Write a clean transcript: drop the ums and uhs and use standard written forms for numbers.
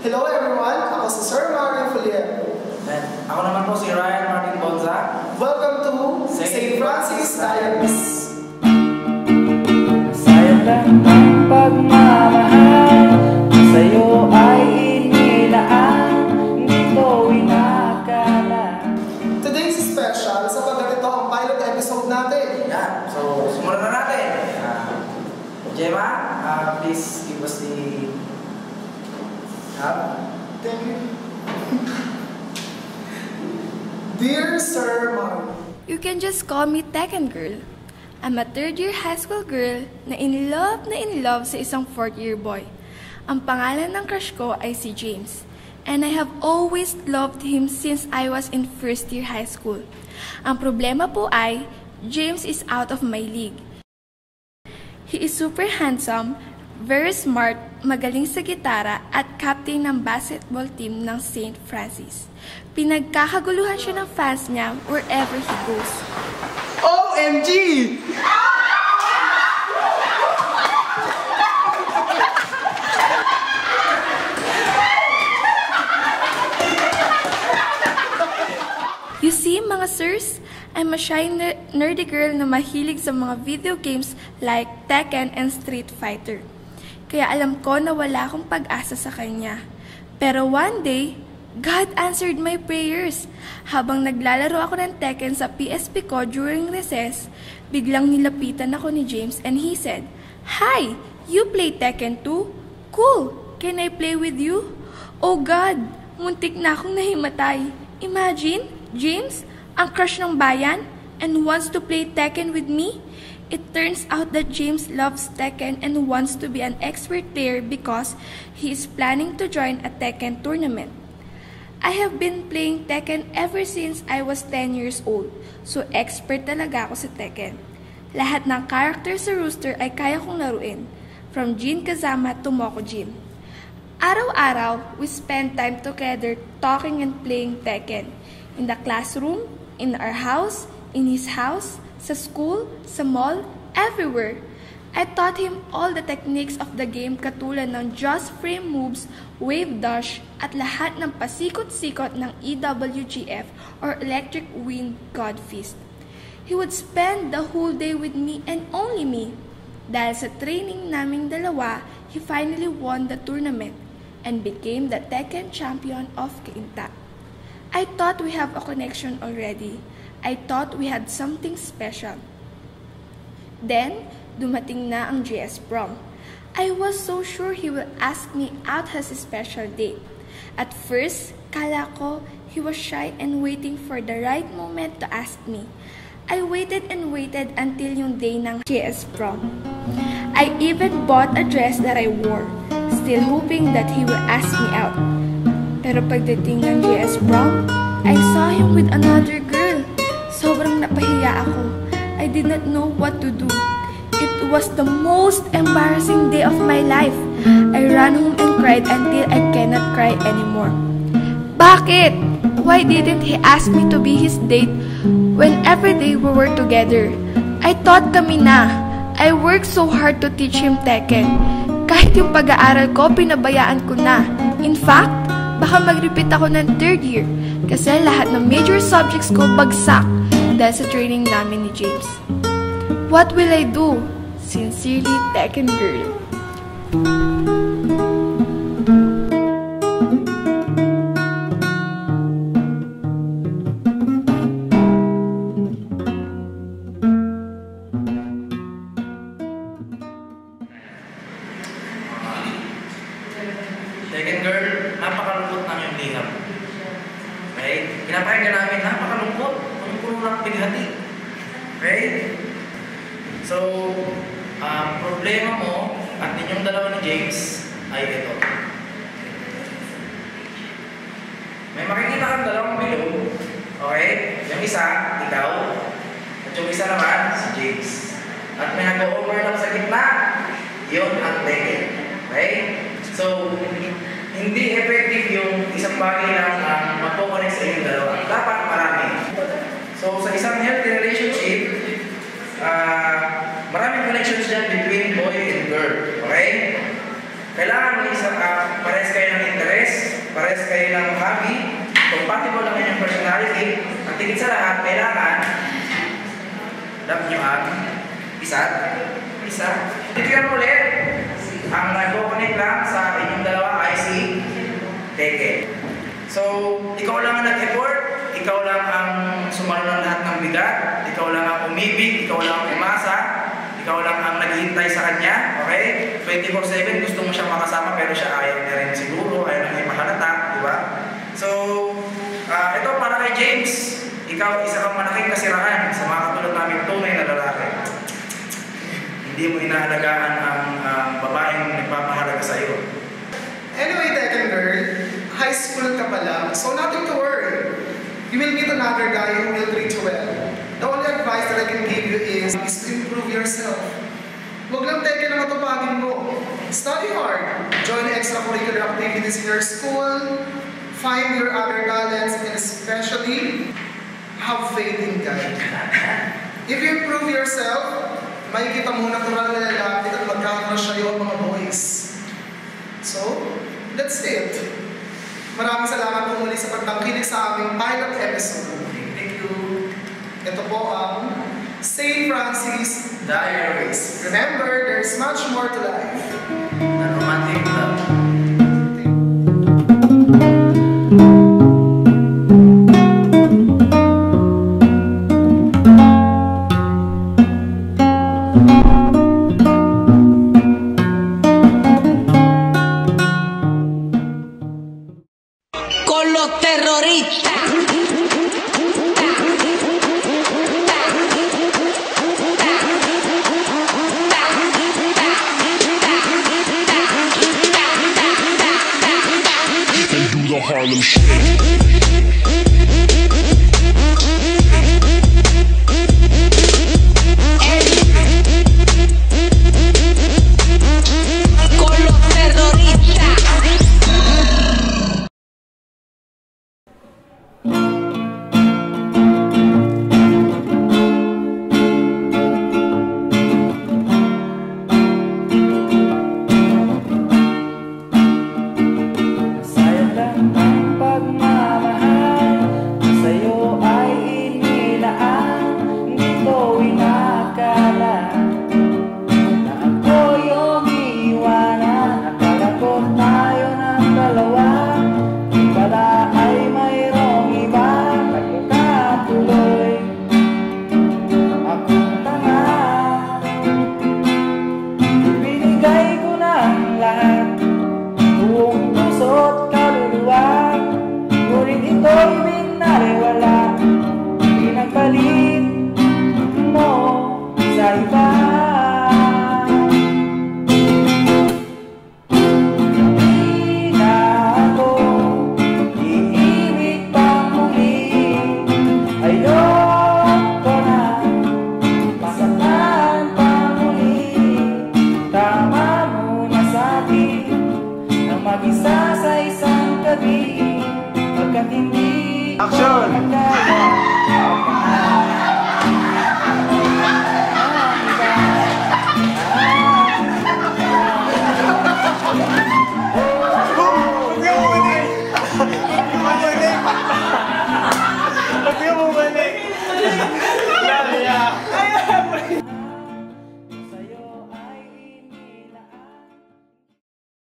Hello everyone, ako si Sir Mario Fulier. And ako naman po si Ryan Martin Bonza. Welcome to St. Francis Diaries. Sayang lang ang pagmamahal, sa'yo ay inilaan, hindi ko inakala. Today's special sapagkat ito ang pilot episode natin. Yeah, so simulan na natin. Gemma, please give us the Thank you. Dear Sir Mario, You can just call me Tekken Girl. I'm a third-year high school girl na in love sa isang fourth-year boy. Ang pangalan ng crush ko ay si James. And I have always loved him since I was in first-year high school. Ang problema po ay, James is out of my league. He is super handsome, very smart, magaling sa gitara at captain ng basketball team ng St. Francis. Pinagkakaguluhan siya ng fans niya wherever he goes. OMG! You see, mga sirs, I'm a shy nerdy girl na mahilig sa mga video games like Tekken and Street Fighter. Kaya alam ko na wala akong pag-asa sa kanya. Pero one day, God answered my prayers. Habang naglalaro ako ng Tekken sa PSP ko during recess, biglang nilapitan ako ni James and he said, "Hi! You play Tekken too? Cool! Can I play with you?" Oh God! Muntik na akong nahimatay. Imagine, James, ang crush ng bayan, and wants to play Tekken with me? It turns out that James loves Tekken and wants to be an expert player because he is planning to join a Tekken tournament. I have been playing Tekken ever since I was 10 years old, so expert talaga ako sa Tekken. Lahat ng character sa roster ay kaya kong laruin, from Jin Kazama to Moko Jin. Araw-araw, we spend time together talking and playing Tekken. In the classroom, in our house, in his house, sa school, sa mall, everywhere. I taught him all the techniques of the game katulad ng just frame moves, wave dash, at lahat ng pasikot-sikot ng EWGF or Electric Wind God Fist. He would spend the whole day with me and only me. Dahil sa training naming dalawa, he finally won the tournament and became the Tekken champion of Quinta. I thought we have a connection already. I thought we had something special. Then, dumating na ang GS prom. I was so sure he will ask me out as a special date. At first, kala ko he was shy and waiting for the right moment to ask me. I waited and waited until yung day ng GS prom. I even bought a dress that I wore, still hoping that he will ask me out. Pero pagdating ng GS prom, I saw him with another girl. Sobrang napahiya ako. I did not know what to do. It was the most embarrassing day of my life. I ran home and cried until I cannot cry anymore. Bakit? Why didn't he ask me to be his date when every day we were together? I thought kami na. I worked so hard to teach him Tekken. Kahit yung pag-aaral ko, pinabayaan ko na. In fact, baka mag-repeat ako ng third year kasi lahat ng major subjects ko bagsak dahil sa training namin ni James. What will I do? Sincerely, Tekken Girl. Tekken Girl, napakalungkot ng iyong liham. Okay? Pinapakinggan namin, napakalungkot. Ang puro ng pighati. Okay? So, problema mo at ninyong dalawa ni James ay ito. May makikita kang dalawang bilog. Okay? Yung isa, ikaw. At yung isa naman, si James. At may nag-overlap sa gitna, yun ang Tekken. Okay? So, hindi effective yung isang bagay lang magpo-connect sa inyong dalawa. Dapat marami. So, sa isang healthy relationship, maraming connections dyan between boy and girl. Okay? Kailangan may isang parehas kayo ng interest, higit sa lahat, kailangan love nyo ang isa. Tignan mo ulit. Ang nag-connect lang sa inyong dalawa ay si Teke. So, ikaw lang ang nag-effort, ikaw lang ang sumalo ng lahat ng bigat, ikaw lang ang umibig, ikaw lang ang umasa, ikaw lang ang naghihintay sa kanya, okay? 24/7 gusto mo siya makasama pero siya ayaw niya rin siguro, ayaw na ipahalata, di ba? So, ito para kay James, ikaw isa kang malaking kasiraan sa mga katulad namin tunay na lalaki. Hindi mo inaalagaan ang babaeng nagpapahalaga sa iyo. Anyway, Tekken girl, high school ka pa lang, so nothing to worry. You will meet another guy who will treat you well. The only advice that I can give you is to improve yourself. Huwag lang Tekken na matupagin mo. Study hard. Join extracurricular activities in your school. Find your other talents and especially have faith in God. If you improve yourself, makikita mo natural na lalapit at magkakrush sa'yo mga boys. So, that's it. Maraming salamat po muli sa pagtangkilik sa aming pilot episode. Thank you. Ito po ang St. Francis Diaries. Remember, there's much more to life. The romantic love. Con los terroristas. And do the Harlem Shake.